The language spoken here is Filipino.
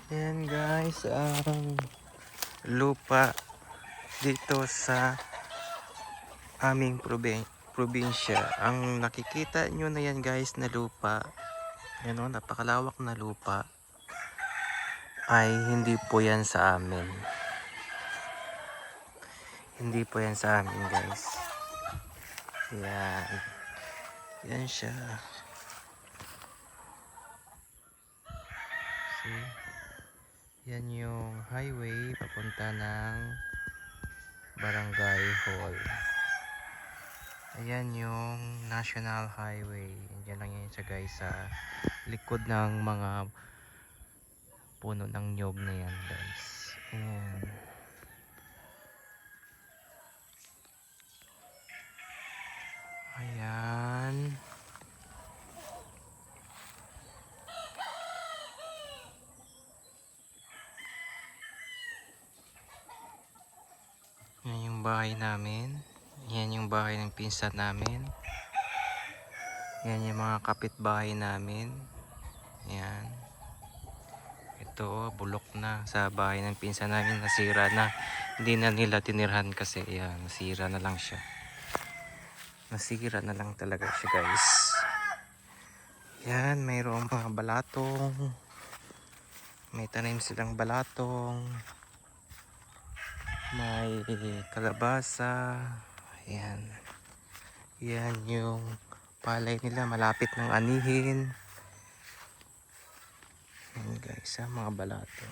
Ayan guys, ang lupa dito sa aming probinsya. Ang nakikita nyo na yan guys na lupa, yan o, napakalawak na lupa, ay hindi po yan sa amin. Hindi po yan sa amin guys. Yan. Yan siya. See? Yan yung highway papunta ng Barangay Hall. Ayan yung National Highway. Diyan lang yan siya guys, sa likod ng mga puno ng nyog na yan guys. Ayan. Ayan. Yan yung bahay namin. Yan yung bahay ng pinsan namin. Yan yung mga kapitbahay namin. Yan. Ito, bulok na sa bahay ng pinsan namin. Nasira na. Hindi na nila tinirhan kasi. Yan, nasira na lang siya. Nasira na lang talaga siya guys. Yan, mayroong mga balatong. May tanim silang balatong. May kalabasa. Ayan. Yan yung palay nila, malapit ng anihin. Ayan guys, mga balato.